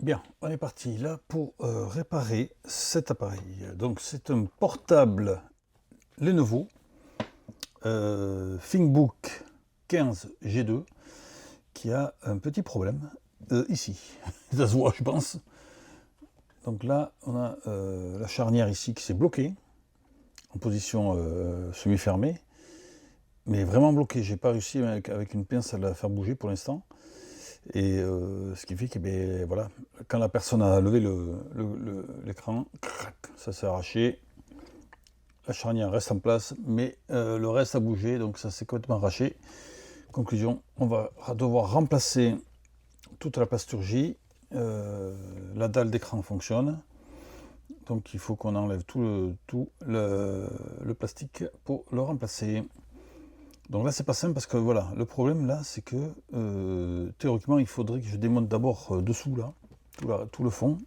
Bien, on est parti là pour réparer cet appareil. Donc c'est un portable Lenovo ThinkBook 15 G2 qui a un petit problème ici. Ça se voit, je pense. Donc là, on a la charnière ici qui s'est bloquée en position semi-fermée, mais vraiment bloquée. J'ai pas réussi avec une pince à la faire bouger pour l'instant. Et ce qui fait que ben, voilà, quand la personne a levé l'écran, ça s'est arraché. La charnière reste en place, mais le reste a bougé, donc ça s'est complètement arraché. Conclusion, on va devoir remplacer toute la plasturgie. La dalle d'écran fonctionne, donc il faut qu'on enlève tout le plastique pour le remplacer. Donc là c'est pas simple parce que voilà, le problème là c'est que théoriquement il faudrait que je démonte d'abord dessous là, tout le fond,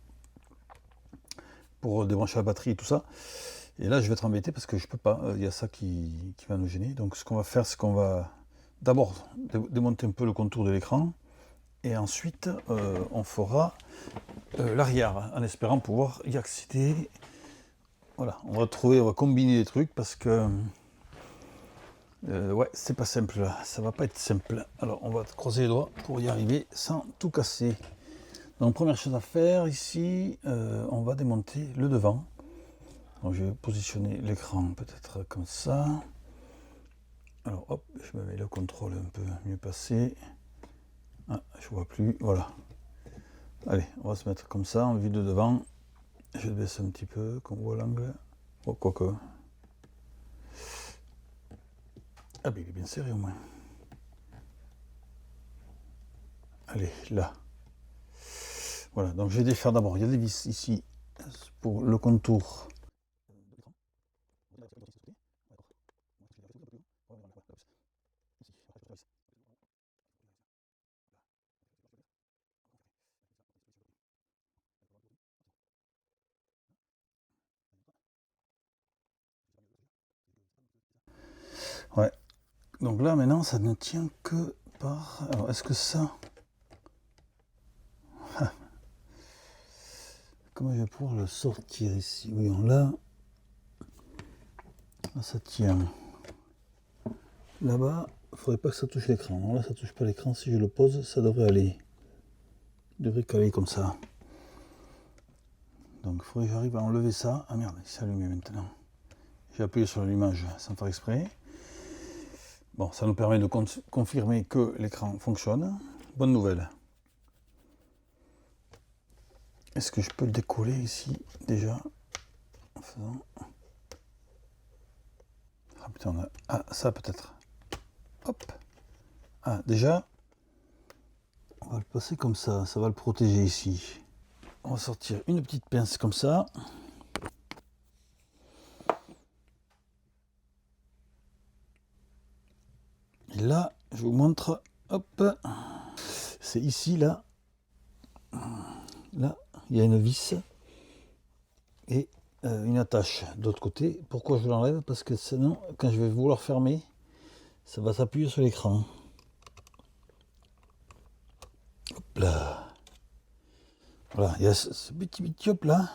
pour débrancher la batterie et tout ça. Et là je vais être embêté parce que je peux pas, il y a ça qui va nous gêner. Donc ce qu'on va faire c'est qu'on va d'abord démonter un peu le contour de l'écran. Et ensuite, on fera l'arrière, en espérant pouvoir y accéder. Voilà, on va combiner les trucs parce que ouais, c'est pas simple là, ça va pas être simple. Alors, on va croiser les doigts pour y arriver sans tout casser. Donc, première chose à faire ici, on va démonter le devant. Donc, je vais positionner l'écran peut-être comme ça. Alors, hop, je me mets le contrôle un peu mieux passé. Ah, je vois plus, voilà. Allez, on va se mettre comme ça, en vue de devant. Je le baisse un petit peu, qu'on voit l'angle. Oh, quoique. Ah, ben il est bien serré au moins. Allez, là. Voilà, donc je vais défaire d'abord. Il y a des vis ici pour le contour. Ouais. Donc là, maintenant, ça ne tient que par... Alors, est-ce que ça... Comment je vais pouvoir le sortir ici? Oui, là, ça tient. Là-bas, il ne faudrait pas que ça touche l'écran. Là, ça ne touche pas l'écran. Si je le pose, ça devrait aller. Il devrait caler comme ça. Donc, il faudrait que j'arrive à enlever ça. Ah merde, il s'est allumé maintenant. J'ai appuyé sur l'allumage sans faire exprès. Bon, ça nous permet de confirmer que l'écran fonctionne. Bonne nouvelle. Est-ce que je peux le décoller ici déjà en faisant... Ah putain, on a... Ah, ça peut-être. Hop. Ah, déjà, on va le passer comme ça va le protéger ici. On va sortir une petite pince comme ça. Et là, je vous montre, hop, c'est ici, là. Là, il y a une vis et une attache de l'autre côté. Pourquoi je l'enlève? Parce que sinon, quand je vais vouloir fermer, ça va s'appuyer sur l'écran. Hop là. Voilà, il y a ce petit bitiope là,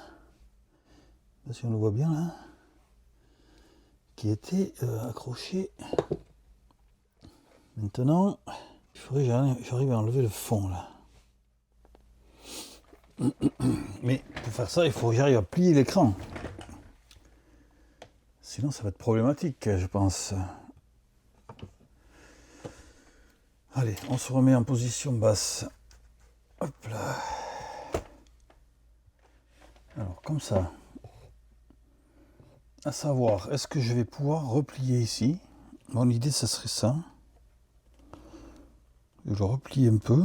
si on le voit bien là, qui était accroché. Maintenant, il faudrait que j'arrive à enlever le fond là. Mais pour faire ça, il faut que j'arrive à plier l'écran. Sinon, ça va être problématique, je pense. Allez, on se remet en position basse. Hop là. Alors, comme ça. À savoir, est-ce que je vais pouvoir replier ici? Mon idée, ça serait ça. Je le replie un peu.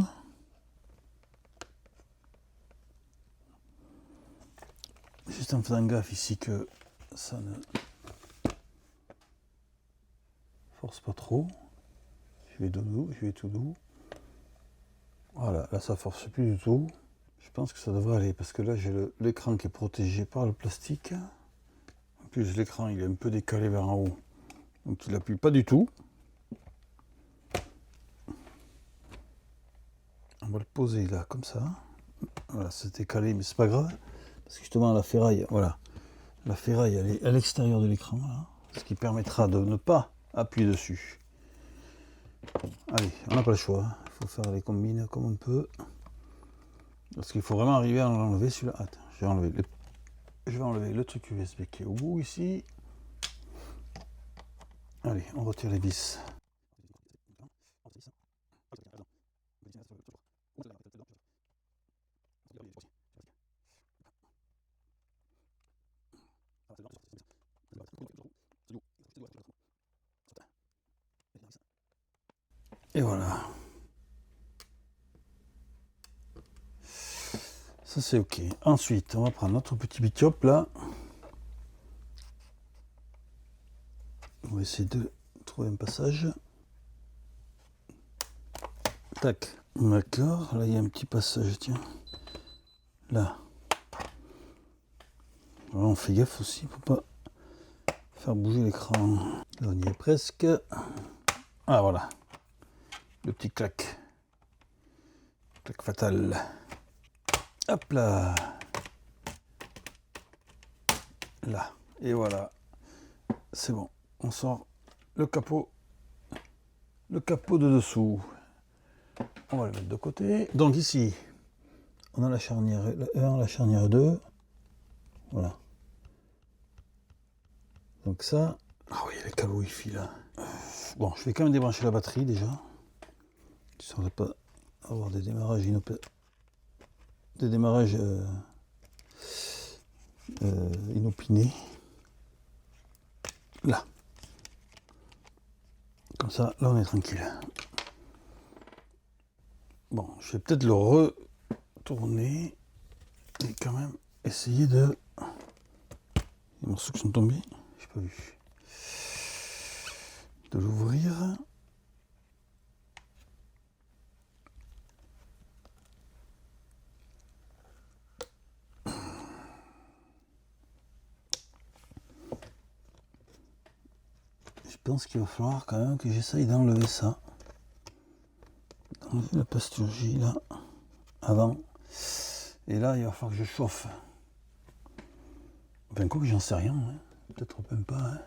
Juste en faisant gaffe ici que ça ne force pas trop. Je vais doudou, je vais tout doux. Voilà, là ça force plus du tout. Je pense que ça devrait aller parce que là j'ai l'écran qui est protégé par le plastique. plus l'écran il est un peu décalé vers en haut, donc il appuie pas du tout. On va le poser là comme ça. Voilà, c'est décalé, mais c'est pas grave, parce que justement la ferraille, voilà, la ferraille elle est à l'extérieur de l'écran, ce qui permettra de ne pas appuyer dessus. Allez, on n'a pas le choix, il faut faire les combines comme on peut, parce qu'il faut vraiment arriver à l'enlever celui-là. Attends, je vais enlever le truc USB qui est au bout ici. Allez, on retire les vis. Et voilà. Ça c'est ok. Ensuite, on va prendre notre petit bitop là. On va essayer de trouver un passage. Tac. D'accord. Là il y a un petit passage, tiens. Là. Alors, on fait gaffe aussi pour pas faire bouger l'écran. Là on y est presque. Ah voilà. Le petit clac. Clac fatal. Hop là. Là. Et voilà. C'est bon. On sort le capot. Le capot de dessous. On va le mettre de côté. Donc ici, on a la charnière 1, la charnière 2. Voilà. Donc ça. Ah oui, il y a les câbles Wi-Fi là. Bon, je vais quand même débrancher la batterie déjà. Ça ne pas avoir des démarrages inopinés. Là. Comme ça, là on est tranquille. Bon, je vais peut-être le retourner et quand même essayer de... Les morceaux qui sont tombés, j'ai pas vu. De l'ouvrir. Je pense qu'il va falloir quand même que j'essaye d'enlever ça. D'enlever la plasturgie là, avant. Et là, il va falloir que je chauffe. Enfin, quoi que j'en sais rien, hein. Peut-être même pas. Hein.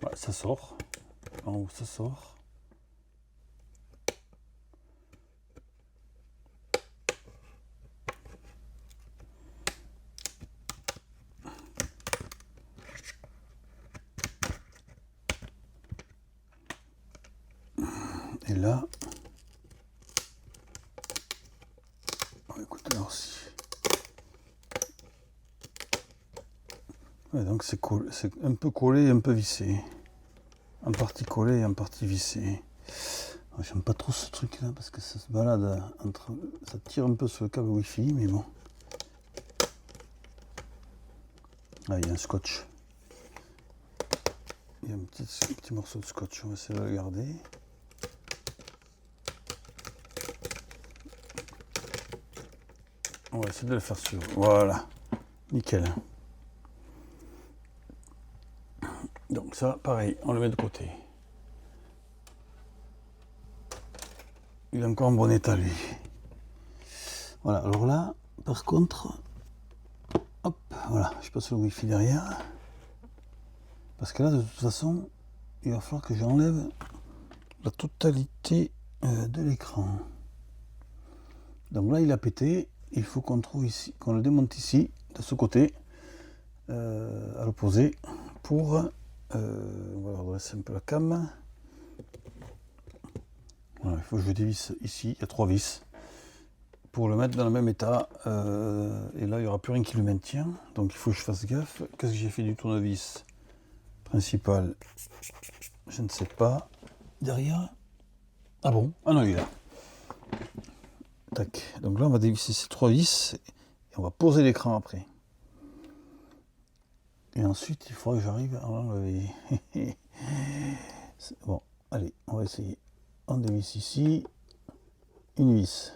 Ouais, ça sort. En haut, ça sort. Et là, oh, écoute, là aussi. Ouais, donc c'est un peu collé et un peu vissé. En partie collé et en partie vissé. J'aime pas trop ce truc là parce que ça se balade entre. Ça tire un peu sur le câble Wi-Fi, mais bon. Ah, il y a un scotch. Il y a un petit morceau de scotch, on va essayer de le garder. On va essayer de le faire suivre. Voilà. Nickel. Donc ça, pareil, on le met de côté. Il est encore en bon état, lui. Voilà, alors là, par contre, hop, voilà, je passe le Wi-Fi derrière. Parce que là, de toute façon, il va falloir que j'enlève la totalité de l'écran. Donc là, il a pété. Il faut qu'on trouve ici, qu'on le démonte ici, de ce côté, à l'opposé, pour... on va redresser un peu la cam. Voilà, il faut que je dévisse ici, il y a 3 vis, pour le mettre dans le même état. Et là, il n'y aura plus rien qui le maintient. Donc il faut que je fasse gaffe. Qu'est-ce que j'ai fait du tournevis principal? Je ne sais pas. Derrière? Ah bon? Ah non, il est là. Tac. Donc là, on va dévisser ces 3 vis et on va poser l'écran après. Et ensuite, il faudra que j'arrive à l'enlever. Bon, allez, on va essayer. On dévisse ici. Une vis.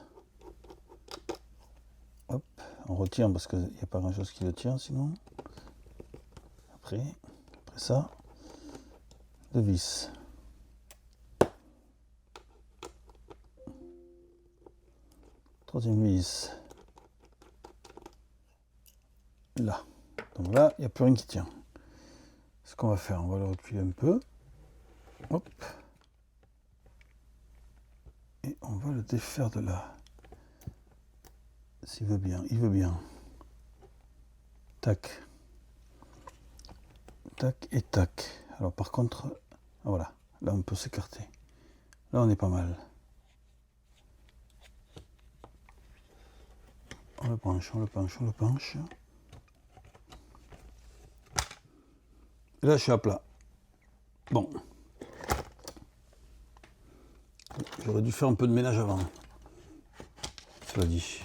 Hop, on retient parce qu'il n'y a pas grand chose qui le tient sinon. Après ça, deux vis. Troisième vis. Là. Donc là, il n'y a plus rien qui tient. Ce qu'on va faire, on va le reculer un peu. Hop. Et on va le défaire de là. S'il veut bien, il veut bien. Tac. Tac et tac. Alors par contre, voilà, là on peut s'écarter. Là on est pas mal. On le penche, on le penche, on le penche. Et là je suis à plat. Bon. J'aurais dû faire un peu de ménage avant. Cela dit.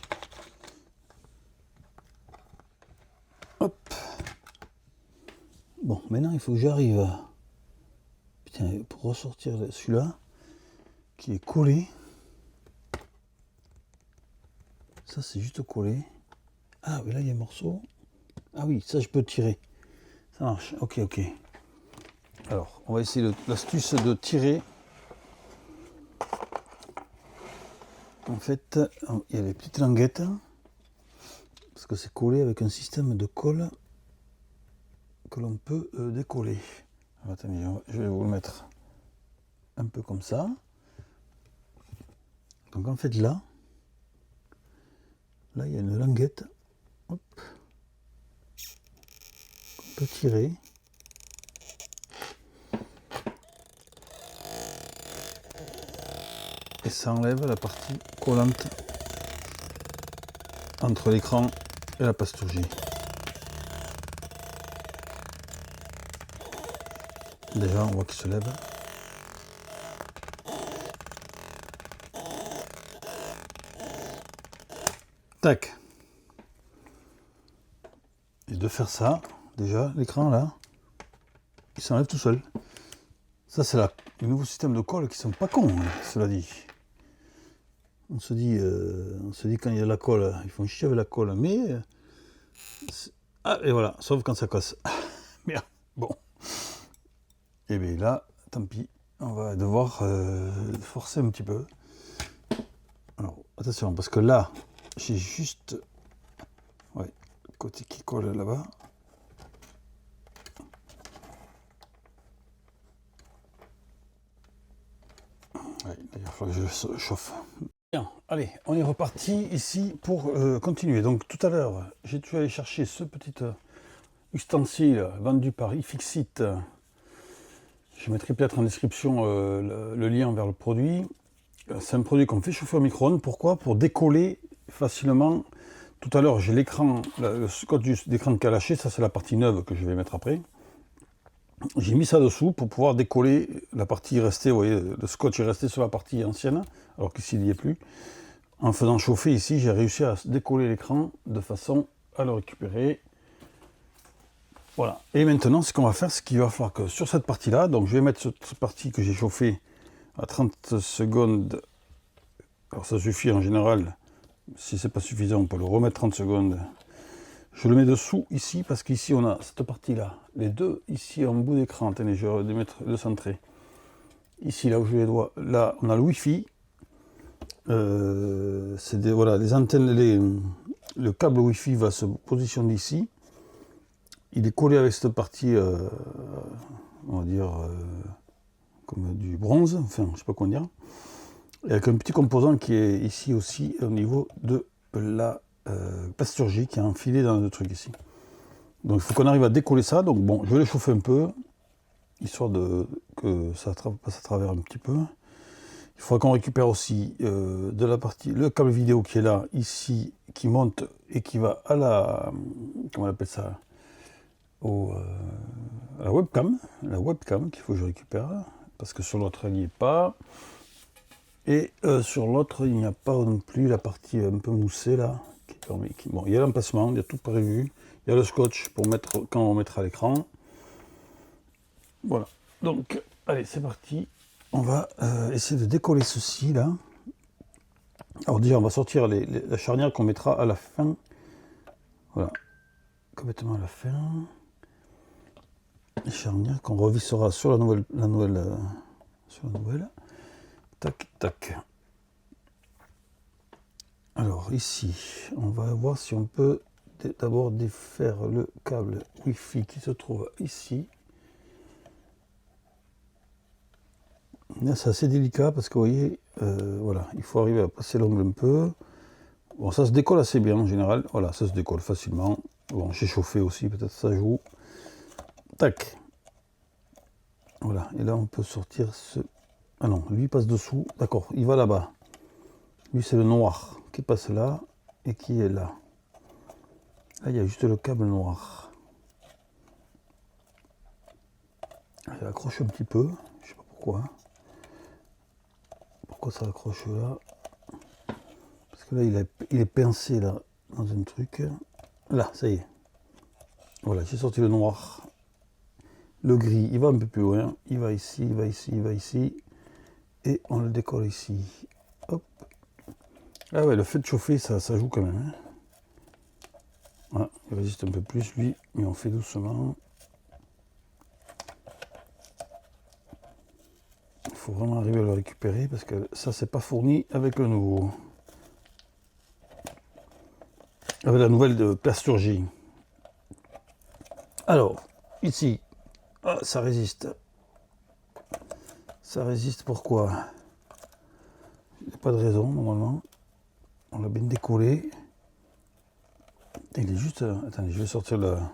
Hop. Bon, maintenant il faut que j'arrive à... Putain, pour ressortir celui-là, qui est collé. Ça c'est juste collé. Ah, mais là il y a un morceau. Ah oui, ça je peux tirer. Ça marche, ok. Alors, on va essayer l'astuce de tirer. En fait, il y a les petites languettes, parce que c'est collé avec un système de colle que l'on peut décoller. Alors, attendez, je vais vous le mettre un peu comme ça. Donc en fait là il y a une languette, hop, qu'on peut tirer. Et ça enlève la partie collante entre l'écran et la plasturgie. Déjà, on voit qu'il se lève. Tac. Et de faire ça, déjà, l'écran là, il s'enlève tout seul. Ça, c'est le nouveau système de colle qui sont pas cons, hein, cela dit. On se dit quand il y a la colle, ils font chier avec la colle, mais... Ah, et voilà, sauf quand ça casse. Merde, bon. Et bien là, tant pis, on va devoir forcer un petit peu. Alors, attention, parce que là, j'ai juste... Ouais, le côté qui colle là-bas. Ouais, il va falloir que je chauffe. Bien, allez, on est reparti ici pour continuer. Donc tout à l'heure, j'ai dû aller chercher ce petit ustensile vendu par iFixit. Je mettrai peut-être en description le lien vers le produit. C'est un produit qu'on fait chauffer au micro-ondes. Pourquoi? Pour décoller facilement. Tout à l'heure, j'ai l'écran, le scotch d'écran qui a lâché. Ça, c'est la partie neuve que je vais mettre après. J'ai mis ça dessous pour pouvoir décoller la partie restée. Vous voyez, le scotch est resté sur la partie ancienne, alors qu'ici, il n'y est plus. En faisant chauffer ici, j'ai réussi à décoller l'écran de façon à le récupérer. Voilà. Et maintenant, ce qu'on va faire, c'est qu'il va falloir que sur cette partie-là, donc je vais mettre cette partie que j'ai chauffée à 30 secondes. Alors ça suffit en général. Si c'est pas suffisant, on peut le remettre 30 secondes. Je le mets dessous ici, parce qu'ici on a cette partie-là. Les deux ici en bout d'écran. Attendez, je vais le centrer. Ici, là où je les doigts, là on a le Wi-Fi. Voilà, les antennes, le câble Wi-Fi va se positionner ici. Il est collé avec cette partie, on va dire, comme du bronze, enfin, je sais pas comment dire. Et avec un petit composant qui est ici aussi au niveau de la plasturgie qui est enfilé dans le truc ici. Donc il faut qu'on arrive à décoller ça. Donc bon, je vais le chauffer un peu, histoire que ça passe à travers un petit peu. Il faudra qu'on récupère aussi de la partie, le câble vidéo qui est là, ici, qui monte et qui va à la, comment on appelle ça, à la webcam qu'il faut que je récupère, parce que sur l'autre il n'y est pas. Et sur l'autre il n'y a pas non plus la partie un peu moussée là, Bon, il y a l'emplacement, il y a tout prévu. Il y a le scotch pour mettre quand on mettra l'écran. Voilà. Donc, allez, c'est parti. On va essayer de décoller ceci là. Alors déjà, on va sortir la charnière qu'on mettra à la fin. Voilà. Complètement à la fin. Les charnières qu'on revissera sur la nouvelle. Tac, tac. Alors ici, on va voir si on peut d'abord défaire le câble Wi-Fi qui se trouve ici. Là, c'est assez délicat parce que vous voyez, voilà, il faut arriver à passer l'ongle un peu. Bon, ça se décolle assez bien en général. Voilà, ça se décolle facilement. Bon, j'ai chauffé aussi, peut-être ça joue. Tac. Voilà, et là on peut sortir ce... Ah non, lui passe dessous. D'accord, il va là-bas. Lui, c'est le noir qui passe là et qui est là. Là, il y a juste le câble noir. Il accroche un petit peu. Je sais pas pourquoi. Pourquoi ça accroche là? Parce que là, il est pincé là, dans un truc. Là, ça y est. Voilà, j'ai sorti le noir. Le gris, il va un peu plus loin. Il va ici, il va ici, il va ici. Et on le décolle ici. Hop. Ah ouais, le fait de chauffer, ça joue quand même. Hein. Voilà, il résiste un peu plus, lui. Mais on fait doucement. Il faut vraiment arriver à le récupérer parce que ça, c'est pas fourni avec le nouveau. Avec la nouvelle de plasturgie. Alors, ici, ah, ça résiste. Ça résiste pourquoi? Il n'y a pas de raison, normalement. On l'a bien décollé. Il est juste... Attendez, je vais sortir la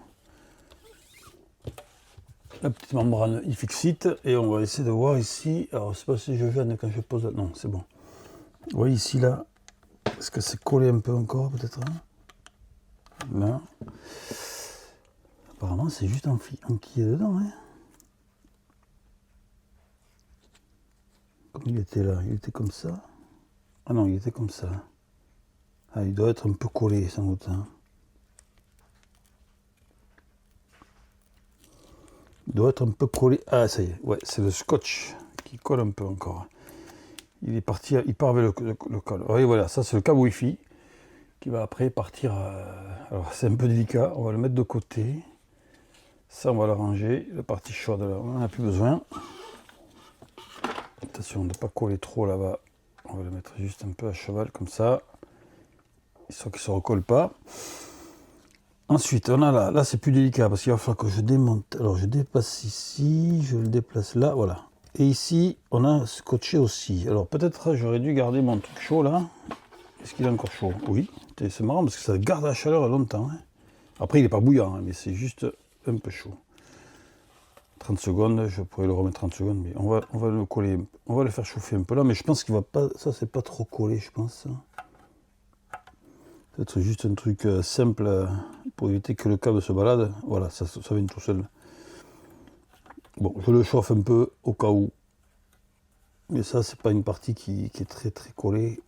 petite membrane iFixit et on va essayer de voir ici. Alors, je ne sais pas si je gêne quand je pose... Non, c'est bon. Vous voyez ici, là, est-ce que c'est collé un peu encore, peut-être hein? Là. Apparemment, c'est juste enquillé dedans. Hein. Comme il était là, il était comme ça. Ah non, il était comme ça. Ah, il doit être un peu collé, sans doute. Hein. Il doit être un peu collé. Ah, ça y est. Ouais, c'est le scotch qui colle un peu encore. Il est parti, il part vers le câble. Oui, voilà, ça c'est le câble Wi-Fi qui va après partir. Alors, c'est un peu délicat. On va le mettre de côté. Ça, on va le ranger. La partie chaude, là, on n'en a plus besoin. Attention de ne pas coller trop là-bas. On va le mettre juste un peu à cheval, comme ça. Histoire qu'il ne se recolle pas. Ensuite, on a là c'est plus délicat parce qu'il va falloir que je démonte. Alors, je dépasse ici, je le déplace là, voilà. Et ici, on a scotché aussi. Alors, peut-être j'aurais dû garder mon truc chaud là. Est-ce qu'il est encore chaud? Oui. C'est marrant parce que ça garde la chaleur longtemps. Hein. Après, il n'est pas bouillant, hein, mais c'est juste un peu chaud. 30 secondes, je pourrais le remettre 30 secondes, mais on va le coller, on va le faire chauffer un peu là, mais je pense qu'il va pas, ça c'est pas trop collé, je pense. Peut-être juste un truc simple pour éviter que le câble se balade. Voilà, ça vient tout seul. Bon, je le chauffe un peu au cas où. Mais ça, c'est pas une partie qui est très très collée.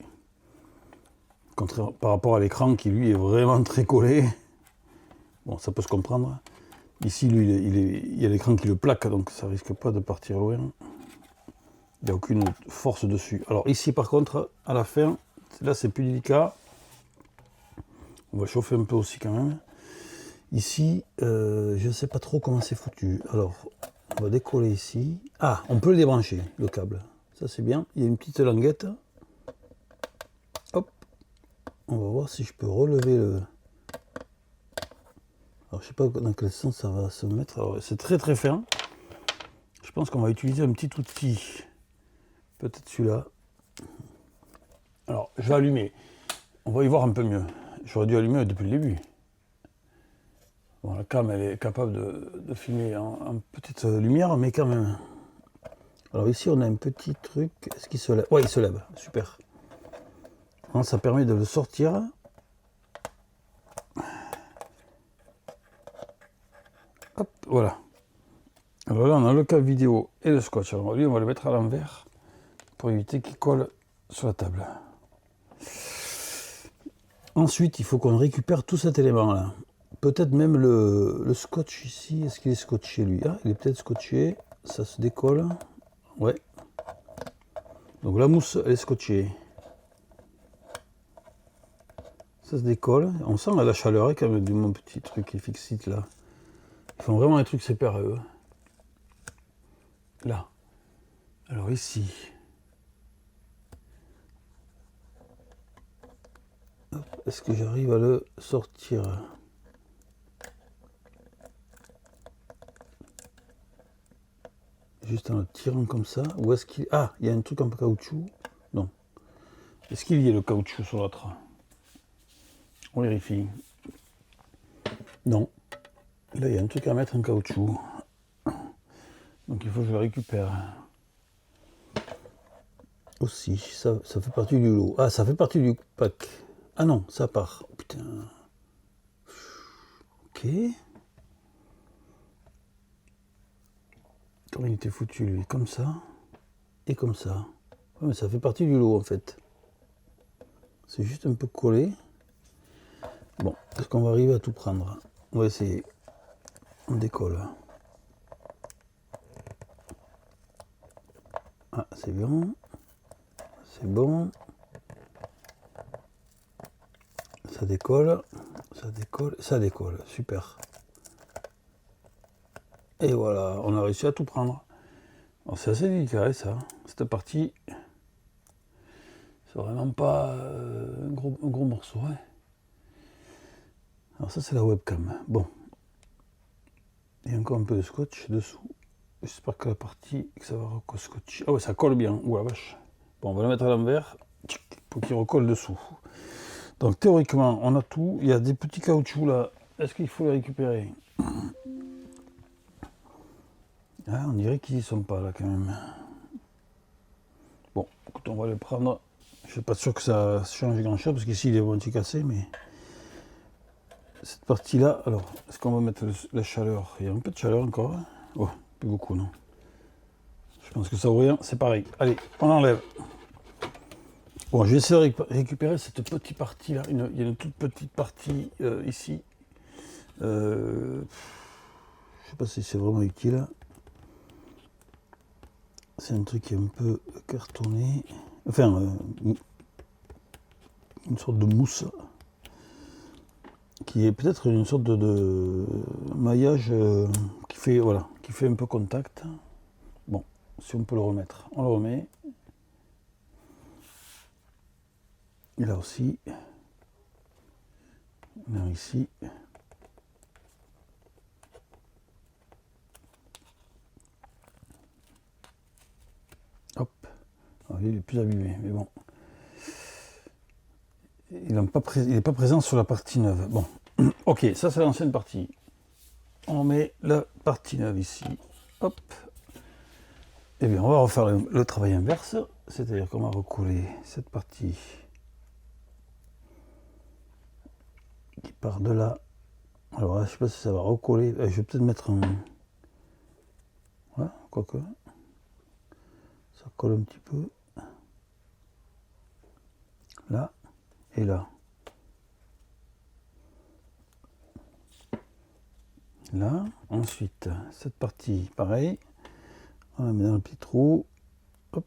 Contraire, par rapport à l'écran qui lui est vraiment très collé. Bon, ça peut se comprendre. Ici, lui, il y a l'écran qui le plaque, donc ça risque pas de partir loin. Il n'y a aucune force dessus. Alors ici, par contre, à la fin, là, c'est plus délicat. On va chauffer un peu aussi quand même. Ici, je ne sais pas trop comment c'est foutu. Alors, on va décoller ici. Ah, on peut le débrancher, le câble. Ça, c'est bien. Il y a une petite languette. Hop. On va voir si je peux relever le... Alors, je sais pas dans quel sens ça va se mettre. Alors, c'est très très fin. Je pense qu'on va utiliser un petit outil. Peut-être celui-là. Alors, je vais allumer. On va y voir un peu mieux. J'aurais dû allumer depuis le début. Bon, la cam, elle est capable de filmer en petite lumière, mais quand même. Alors ici, on a un petit truc. Est-ce qu'il se lève? Ouais, il se lève. Super. Alors, ça permet de le sortir. Hop, voilà. Alors là, on a le câble vidéo et le scotch. Alors lui, on va le mettre à l'envers pour éviter qu'il colle sur la table. Ensuite, il faut qu'on récupère tout cet élément-là. Peut-être même le scotch ici. Est-ce qu'il est scotché, lui? Ah, il est peut-être scotché. Ça se décolle. Ouais. Donc la mousse, elle est scotchée. Ça se décolle. On sent la chaleur quand même de mon petit truc qui fixite là. Ils font vraiment un truc super eux. Là. Alors ici. Est-ce que j'arrive à le sortir? Juste en le tirant comme ça. Ou est-ce qu'il... Ah, il y a un truc en caoutchouc. Non. Est-ce qu'il y a le caoutchouc sur l'autre? On vérifie. Non. Là, il y a un truc à mettre en caoutchouc. Donc il faut que je le récupère. Aussi, ça fait partie du lot. Ah, ça fait partie du pack. Ah non, ça part. Putain. Ok. Comment il était foutu, lui? Comme ça. Et comme ça. Ouais, mais ça fait partie du lot, en fait. C'est juste un peu collé. Bon, est-ce qu'on va arriver à tout prendre? On va essayer. On décolle. Ah, c'est bon. C'est bon. Ça décolle. Ça décolle. Ça décolle. Super. Et voilà, on a réussi à tout prendre. C'est assez délicat, ça. Cette partie, c'est vraiment pas un gros morceau. Hein. Alors ça, c'est la webcam. Bon. Il y a encore un peu de scotch dessous. J'espère que la partie, que ça va recoscotcher. Ah ouais, ça colle bien. Ouh la vache. Bon, on va le mettre à l'envers pour qu'il recolle dessous. Donc théoriquement, on a tout. Il y a des petits caoutchoucs là. Est-ce qu'il faut les récupérer? Ah, on dirait qu'ils y sont pas là quand même. Bon, écoute, on va les prendre. Je suis pas sûr que ça change grand chose parce qu'ici il est bon cassé, mais cette partie là, alors est-ce qu'on va mettre la chaleur? Il y a un peu de chaleur encore. Hein. Oh, plus beaucoup, non? Je pense que ça vaut rien, c'est pareil. Allez, on enlève. Bon, je vais essayer de récupérer cette petite partie là. Il y a une toute petite partie ici. Je sais pas si c'est vraiment utile. C'est un truc qui est un peu cartonné. Enfin, une sorte de mousse. Qui est peut-être une sorte de maillage qui fait un peu contact. Bon, si on peut le remettre, on le remet. Et là aussi, là ici. Hop, alors, il est plus abîmé, mais bon. Il n'est pas présent sur la partie neuve. Bon, ok, ça c'est l'ancienne partie. On met la partie neuve ici. Hop. Et bien, on va refaire le travail inverse, c'est-à-dire qu'on va recoller cette partie qui part de là. Alors là, je ne sais pas si ça va recoller. Je vais peut-être mettre un... Voilà, quoique. Ça colle un petit peu. Là et là. Là. Ensuite, cette partie, pareil. On la met dans le petit trou. Hop.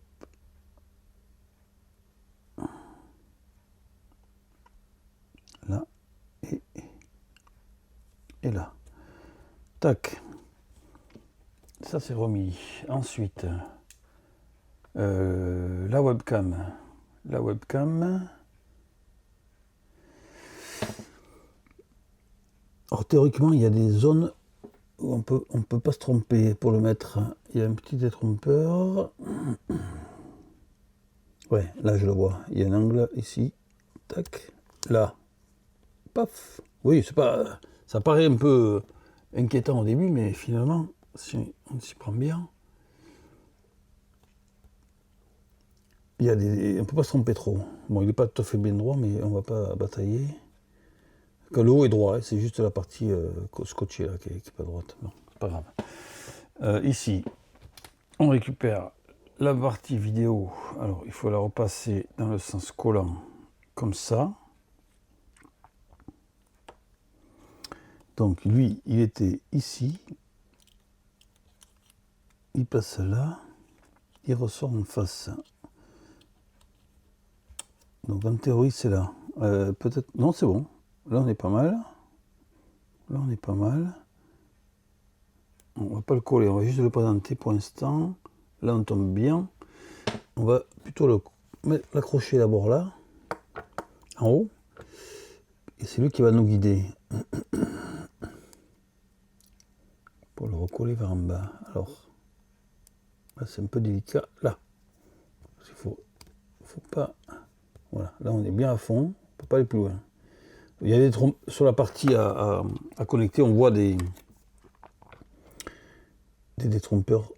Là. Et là. Tac. Ça c'est remis. Ensuite, la webcam. La webcam. Alors théoriquement, il y a des zones où on peut pas se tromper pour le mettre. Il y a un petit détrompeur. Ouais, là je le vois. Il y a un angle ici. Tac. Là. Paf. Oui, c'est pas. Ça paraît un peu inquiétant au début, mais finalement, si on s'y prend bien, il y a des. On peut pas se tromper trop. Bon, il n'est pas tout à fait bien droit, mais on va pas batailler. Que le haut est droit, hein, c'est juste la partie scotchée là qui est pas droite. Bon, c'est pas grave. Ici, on récupère la partie vidéo. Alors, il faut la repasser dans le sens collant, comme ça. Donc lui, il était ici. Il passe là. Il ressort en face. Donc en théorie, c'est là. Peut-être... Non, c'est bon. Là, on est pas mal. Là, on est pas mal. On va pas le coller, on va juste le présenter pour l'instant. Là, on tombe bien. On va plutôt l'accrocher d'abord là, en haut. Et c'est lui qui va nous guider. Pour le recoller vers en bas. Alors, là, c'est un peu délicat. Là. Parce qu'il faut pas... Voilà, là, on est bien à fond. On ne peut pas aller plus loin. Il y a des sur la partie à connecter, on voit des détrompeurs,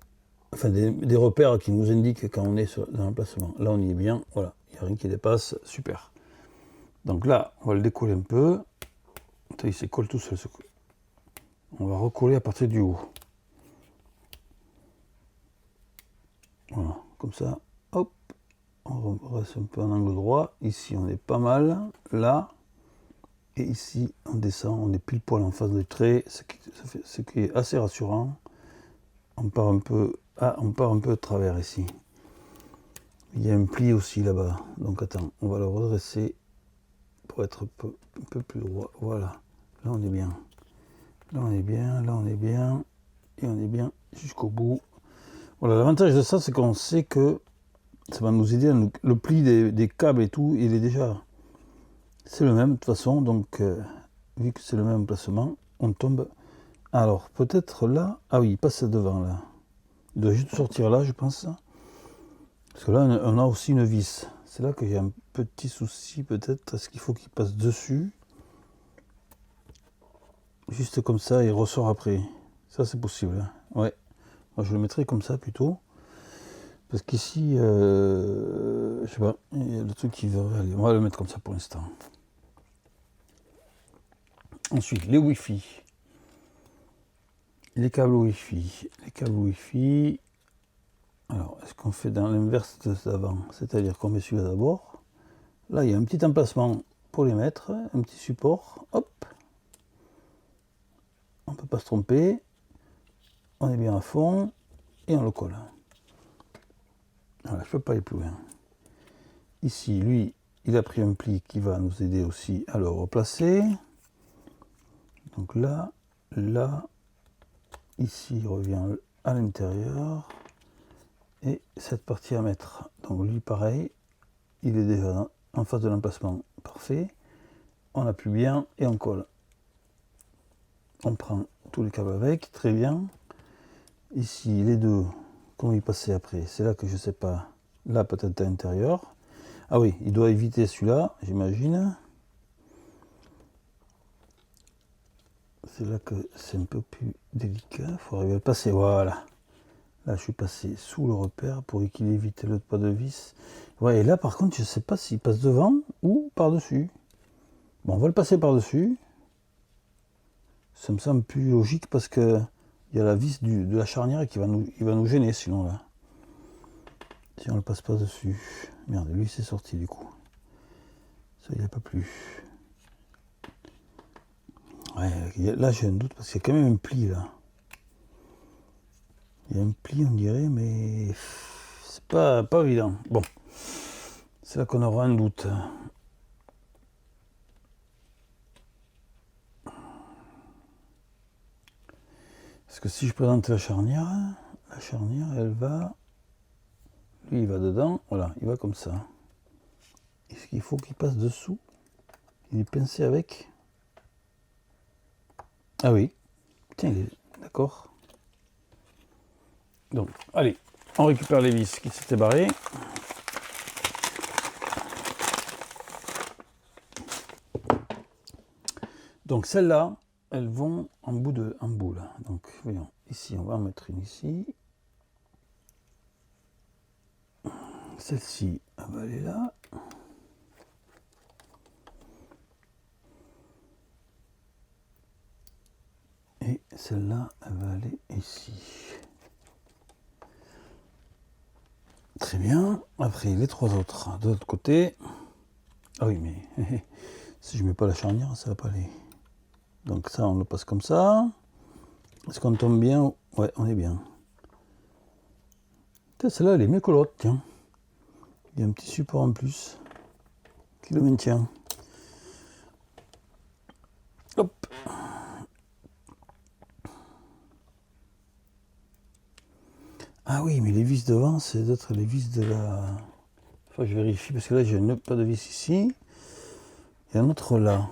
enfin des repères qui nous indiquent quand on est dans l'emplacement. Là, on y est bien, voilà, il n'y a rien qui dépasse, super. Donc là, on va le décoller un peu. Il se colle tout seul. On va recoller à partir du haut. Voilà, comme ça, hop, on reste un peu en angle droit. Ici, on est pas mal, là. Et ici, on descend, on est pile poil en face du trait, ce qui est assez rassurant. On part un peu de travers ici. Il y a un pli aussi là-bas. Donc attends, on va le redresser pour être un peu plus droit. Voilà, là on est bien. Là on est bien, là on est bien. Et on est bien jusqu'au bout. Voilà, l'avantage de ça, c'est qu'on sait que ça va nous aider. Le pli des câbles et tout, il est déjà... C'est le même de toute façon, donc vu que c'est le même placement, on tombe. Alors peut-être là, ah oui, il passe devant là. Il doit juste sortir là, je pense. Parce que là, on a aussi une vis. C'est là que j'ai un petit souci peut-être. Est-ce qu'il faut qu'il passe dessus? Juste comme ça, il ressort après. Ça, c'est possible. Hein. Ouais. Moi, je le mettrai comme ça plutôt. Parce qu'ici, je sais pas, il y a le truc qui veut aller. On va le mettre comme ça pour l'instant. Ensuite, les Wi-Fi. Les câbles Wi-Fi. Les câbles Wi-Fi. Alors, est-ce qu'on fait dans l'inverse de d'avant? C'est-à-dire qu'on met celui-là d'abord. Là, il y a un petit emplacement pour les mettre. Un petit support. Hop. On ne peut pas se tromper. On est bien à fond. Et on le colle. Voilà, je ne peux pas aller plus loin. Ici, lui, il a pris un pli qui va nous aider aussi à le replacer. Donc là, là, ici, il revient à l'intérieur. Et cette partie à mettre. Donc lui, pareil, il est déjà en face de l'emplacement. Parfait. On appuie bien et on colle. On prend tous les câbles avec, très bien. Ici, les deux, comment y passer après? C'est là que je ne sais pas. Là, peut-être à l'intérieur. Ah oui, il doit éviter celui-là, j'imagine. C'est là que c'est un peu plus délicat. Il faut arriver à le passer. Voilà. Là, je suis passé sous le repère pour qu'il évite le pas de vis. Ouais, et là, par contre, je ne sais pas s'il passe devant ou par-dessus. Bon, on va le passer par-dessus. Ça me semble plus logique parce que il y a la vis de la charnière qui va nous gêner sinon là. Si on le passe pas dessus. Merde, lui c'est sorti du coup. Ça il n'y a pas plus. Ouais, là j'ai un doute parce qu'il y a quand même un pli là. Il y a un pli on dirait mais c'est pas évident. Bon. C'est là qu'on aura un doute. Parce que si je présente la charnière elle va... Lui il va dedans, voilà, il va comme ça. Est-ce qu'il faut qu'il passe dessous? Il est pincé avec. Ah oui, tiens, il est d'accord. Donc, allez, on récupère les vis qui s'étaient barrées. Donc celles-là, elles vont en bout là. Donc voyons, ici on va en mettre une ici. Celle-ci, elle va aller là. Et celle-là, elle va aller ici. Très bien. Après, les trois autres de l'autre côté. Ah oui, mais si je mets pas la charnière, ça va pas aller. Donc ça, on le passe comme ça. Est-ce qu'on tombe bien? Ouais, on est bien. Celle-là, elle est mieux que l'autre, tiens. Il y a un petit support en plus qui le maintient. Hop. Ah oui, mais les vis devant, c'est d'être les vis de la... Enfin, je vérifie, parce que là, j'ai pas de vis ici. Et un autre là.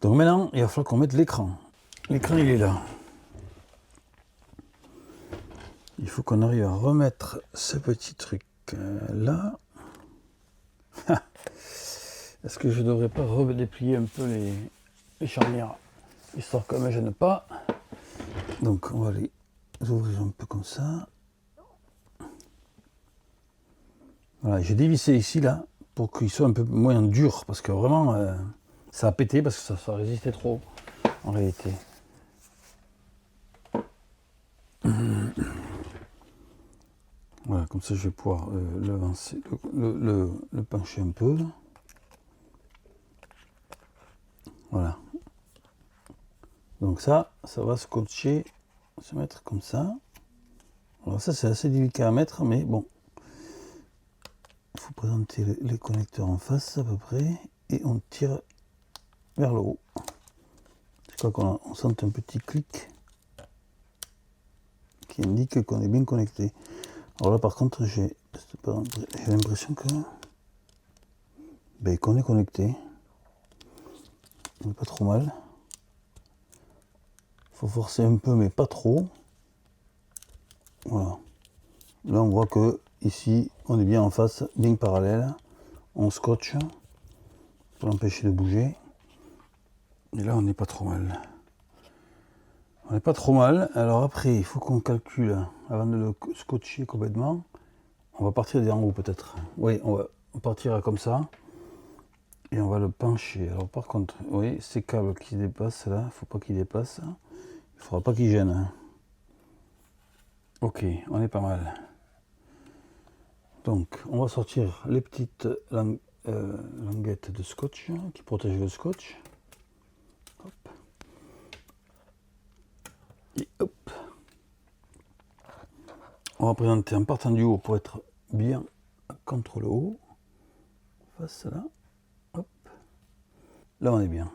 Donc maintenant, il va falloir qu'on mette l'écran. L'écran, il est là. Il faut qu'on arrive à remettre ce petit truc là. Est-ce que je ne devrais pas redéplier un peu les charnières, histoire qu'elles ne me gênent pas? Donc on va les ouvrir un peu comme ça. Voilà, j'ai dévissé ici là, pour qu'ils soient un peu moins durs, parce que vraiment, ça a pété, parce que ça résistait trop, en réalité. Voilà, comme ça je vais pouvoir l'avancer, le pencher un peu. Voilà. Donc ça va scotcher, se mettre comme ça. Alors ça c'est assez délicat à mettre, mais bon. Il faut présenter les connecteurs en face à peu près, et on tire vers le haut. Je crois qu'on sent un petit clic qui indique qu'on est bien connecté. Alors là par contre j'ai l'impression que qu'on est connecté. On n'est pas trop mal. Il faut forcer un peu mais pas trop. Voilà. Là on voit que ici on est bien en face, bien parallèle. On scotche pour l'empêcher de bouger. Et là on n'est pas trop mal. On n'est pas trop mal. Alors après il faut qu'on calcule avant de le scotcher complètement. On va partir d'en haut peut-être. Oui, on va partir comme ça. Et on va le pencher. Alors par contre, oui, ces câbles qui dépassent là, il ne faut pas qu'ils dépassent. Il ne faudra pas qu'ils gênent. Ok, on est pas mal. Donc on va sortir les petites languettes de scotch qui protègent le scotch. Hop. Et hop. On va présenter en partant du haut pour être bien contre le haut. Face là. Hop. Là on est bien.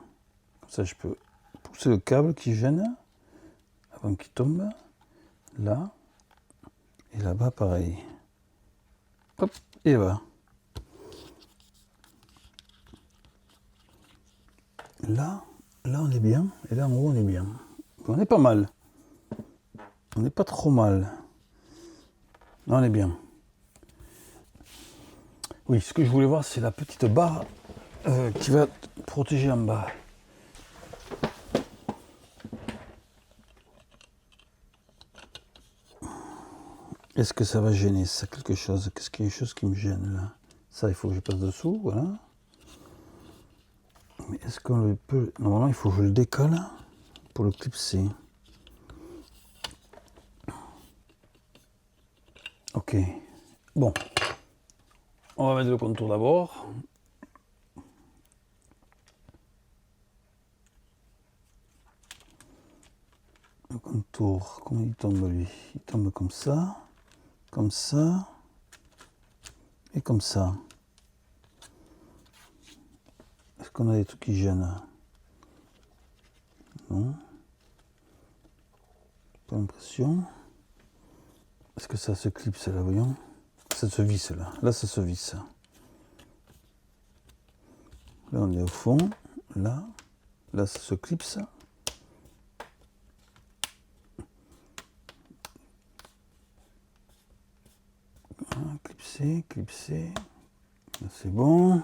Comme ça je peux pousser le câble qui gêne avant qu'il tombe. Là. Et là-bas pareil. Hop. Et là. Là on est bien. Et là en haut on est bien. On est pas mal. On n'est pas trop mal. Là on est bien. Oui, ce que je voulais voir c'est la petite barre qui va protéger en bas. Est-ce que ça va gêner ça quelque chose? Qu'est-ce qu'il y a une chose qui me gêne là? Ça il faut que je passe dessous, voilà. Mais est-ce qu'on le peut? Normalement il faut que je le décale pour le clipser. Ok. Bon. On va mettre le contour d'abord. Le contour, comment il tombe lui? Il tombe comme ça et comme ça. Est-ce qu'on a des trucs qui gênent? Non. Pas l'impression. Est-ce que ça se clipse là, voyons? Ça se visse là. Là ça se visse. Là on est au fond. Là ça se clipse. Clipser. C'est bon.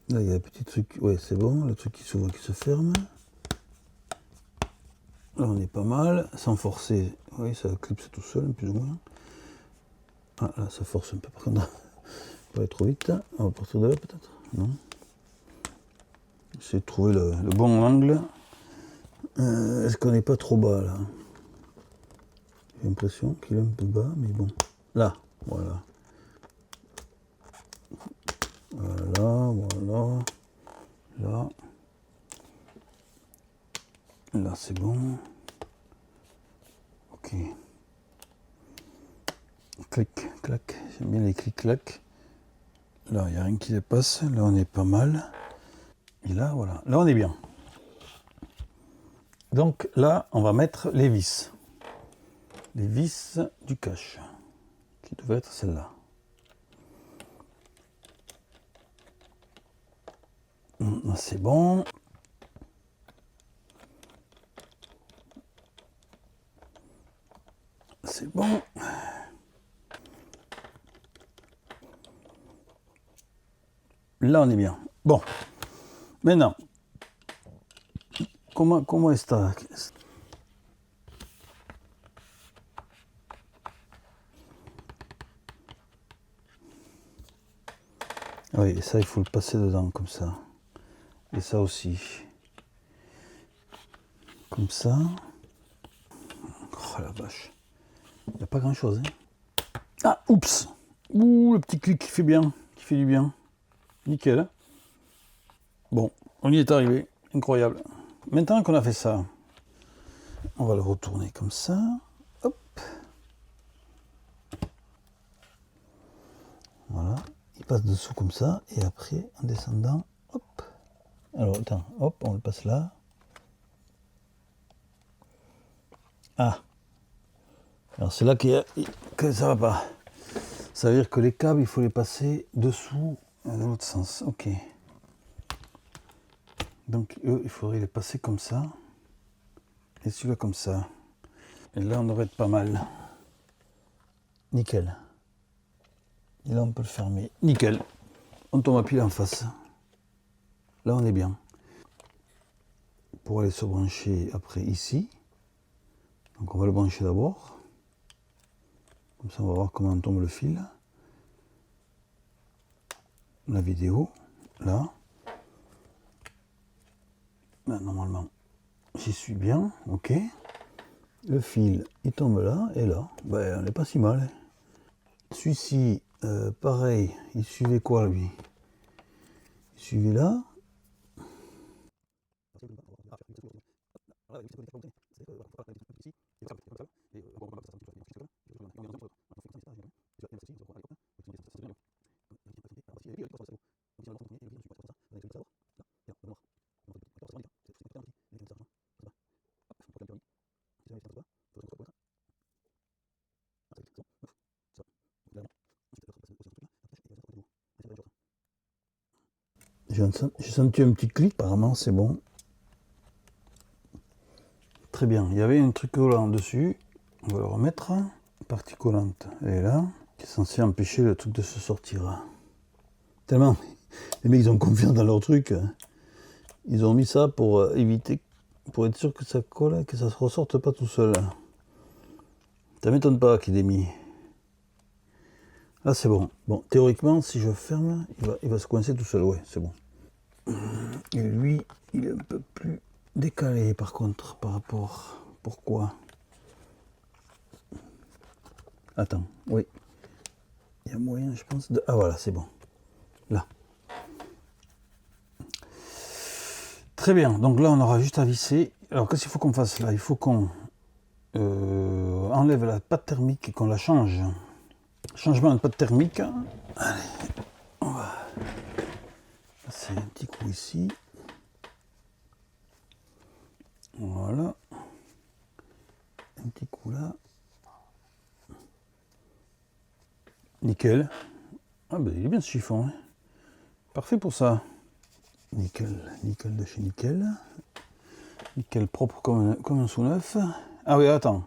Là, il y a un petit truc. Ouais, c'est bon. Le truc qui s'ouvre, qui se ferme. Là, on est pas mal. Sans forcer. Oui, ça clipse tout seul, plus ou moins. Ah, là, ça force un peu. Par contre, pas aller trop vite. On va partir de là, peut-être. Non. Essayer de trouver le bon angle. Est-ce qu'on n'est pas trop bas, là? J'ai l'impression qu'il est un peu bas, mais bon. Là, voilà. Là, c'est bon. Ok. Clic, clac. J'aime bien les clics-clac. Là, il n'y a rien qui dépasse. Là, on est pas mal. Et là, voilà. Là, on est bien. Donc là, on va mettre les vis. Les vis du cache. Qui devait être celle-là. C'est bon. C'est bon. Là, on est bien. Bon. Maintenant, comment est-ce que oui, et ça, il faut le passer dedans, comme ça. Et ça aussi. Comme ça. Oh la vache. Il n'y a pas grand-chose. Hein. Ah, oups. Ouh, le petit clic qui fait bien. Qui fait du bien. Nickel. Bon, on y est arrivé. Incroyable. Maintenant qu'on a fait ça, on va le retourner comme ça. Hop. Voilà. Il passe dessous comme ça. Et après, en descendant, hop. Alors, attends, hop, on le passe là. Ah. Alors, c'est là que ça va pas. Ça veut dire que les câbles, il faut les passer dessous dans l'autre sens. Ok. Donc, eux, il faudrait les passer comme ça. Et celui-là comme ça. Et là, on devrait être pas mal. Nickel. Et là, on peut le fermer. Nickel. On tombe à pile en face. Là, on est bien. Pour aller se brancher après ici. Donc, on va le brancher d'abord. Comme ça, on va voir comment on tombe le fil. La vidéo. Là. Là, normalement, j'y suis bien. Ok. Le fil, il tombe là et là. Ben, on n'est pas si mal. Celui-ci, pareil, il suivait quoi lui? Il suivait là. J'ai senti un petit clic, apparemment c'est bon. Très bien, il y avait un truc collant dessus. On va le remettre. Partie collante, elle est là. Qui est censée empêcher le truc de se sortir. Tellement, les mecs ils ont confiance dans leur truc. Ils ont mis ça pour éviter, pour être sûr que ça colle, que ça se ressorte pas tout seul. Ça m'étonne pas qu'il ait mis. Là c'est bon. Bon, théoriquement, si je ferme, il va se coincer tout seul. Ouais, c'est bon. Et lui, il est un peu plus décalé par contre, par rapport... Pourquoi? Attends, oui. Il y a moyen, je pense, de... Ah voilà, c'est bon. Là. Très bien, donc là on aura juste à visser. Alors qu'est-ce qu'il faut qu'on fasse là? Il faut qu'on enlève la pâte thermique et qu'on la change. Changement de pâte thermique. Allez, on va passer un petit coup ici. Voilà. Un petit coup là. Nickel. Ah ben il est bien ce chiffon. Hein. Parfait pour ça. Nickel, nickel de chez nickel. Nickel propre comme un sous-neuf. Ah oui, attends.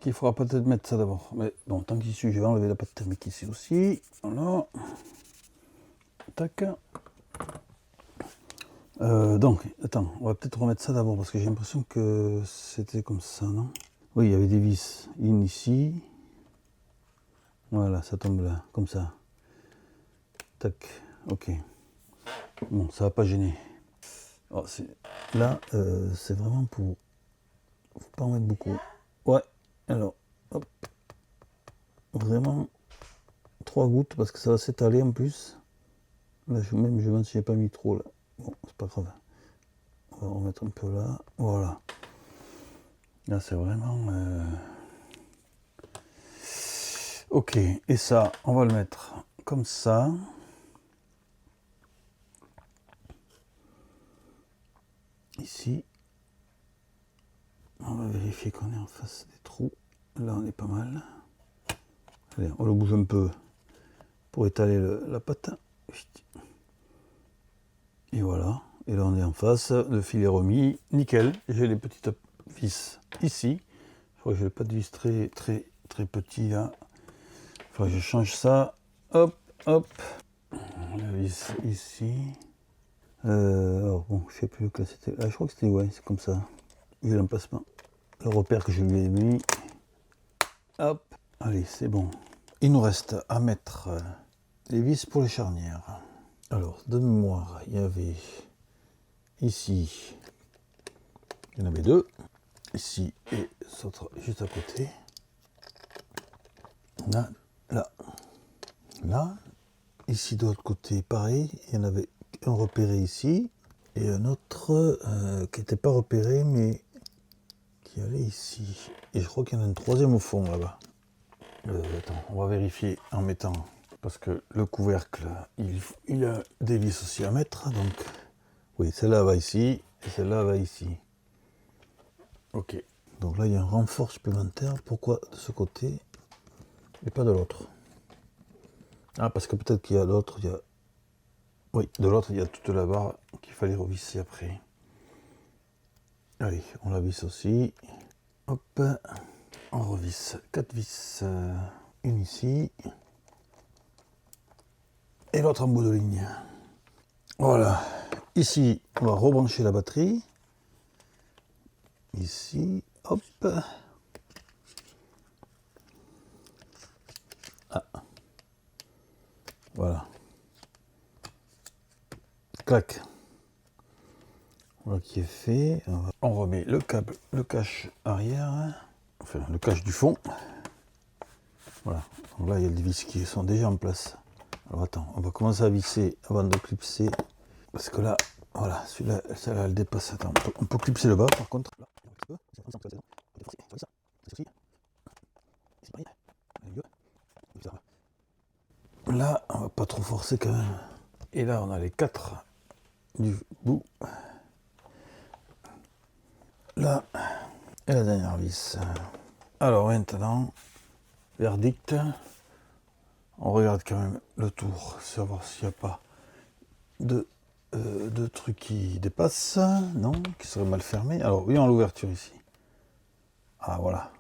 Il faudra peut-être mettre ça d'abord. Mais bon, tant qu'il suit, je vais enlever la pâte thermique ici aussi. Voilà. Tac. Donc, attends, on va peut-être remettre ça d'abord parce que j'ai l'impression que c'était comme ça, non? Oui, il y avait des vis in ici. Voilà, ça tombe là, comme ça. Tac, ok. Bon, ça va pas gêner. Alors, là, c'est vraiment pour... Faut pas en mettre beaucoup. Ouais, alors, hop. Vraiment 3 gouttes parce que ça va s'étaler en plus. Là, je me demande si j'ai pas mis trop là. Bon, c'est pas grave. On va remettre un peu là. Voilà. Là, c'est vraiment... Ok, et ça, on va le mettre comme ça. Ici. On va vérifier qu'on est en face des trous. Là, on est pas mal. Allez, on le bouge un peu pour étaler la pâte. Et voilà. Et là, on est en face. Le fil est remis. Nickel. J'ai les petites vis ici. Je crois que j'ai pas de vis très petit là. Il faudrait que je change ça. Hop, hop. La vis ici. Alors bon, je sais plus que c'était. Ah, je crois que c'était, ouais, c'est comme ça. Vu l'emplacement. Le repère que je lui ai mis. Hop. Allez, c'est bon. Il nous reste à mettre les vis pour les charnières. Alors, de mémoire, il y avait ici, il y en avait deux. Ici et l'autre juste à côté. Là, là, là. Ici de l'autre côté, pareil, il y en avait un repéré ici et un autre qui n'était pas repéré mais qui allait ici. Et je crois qu'il y en a un troisième au fond là-bas. Attends, on va vérifier en mettant, parce que le couvercle, il a des vis aussi à mettre. Donc, oui, celle-là va ici et celle-là va ici. Ok. Donc là, il y a un renfort supplémentaire. Pourquoi de ce côté et pas de l'autre? Ah, parce que peut-être qu'il y a l'autre, il y a... Oui, de l'autre, il y a toute la barre qu'il fallait revisser après. Allez, on la visse aussi. Hop, on revisse 4 vis. Une ici. Et l'autre en bout de ligne. Voilà. Ici, on va rebrancher la batterie. Ici, hop. Ah. Voilà. Clac. Voilà qui est fait. On remet le câble, le cache arrière. Enfin, le cache du fond. Voilà. Donc là, il y a des vis qui sont déjà en place. Alors attends, on va commencer à visser avant de clipser. Parce que là, voilà, celui-là, celle-là, elle dépasse. Attends, on peut clipser le bas par contre. Là, on va pas trop forcer quand même. Et là, on a les 4 du bout. Là, et la dernière vis. Alors maintenant, verdict. On regarde quand même le tour, savoir s'il n'y a pas de trucs qui dépassent, non, qui seraient mal fermés. Alors, oui, en l'ouverture ici. Ah, voilà.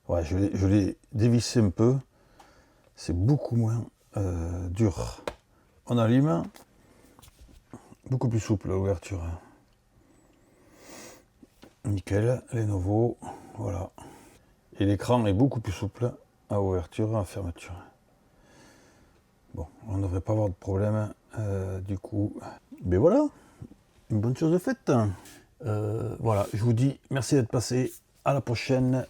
Ouais, je l'ai dévissé un peu. C'est beaucoup moins dur. On allume. Beaucoup plus souple l'ouverture. Nickel, Lenovo. Voilà. Et l'écran est beaucoup plus souple à ouverture et à fermeture. Bon, on ne devrait pas avoir de problème du coup. Mais voilà, une bonne chose de faite. Voilà, je vous dis merci d'être passé. À la prochaine.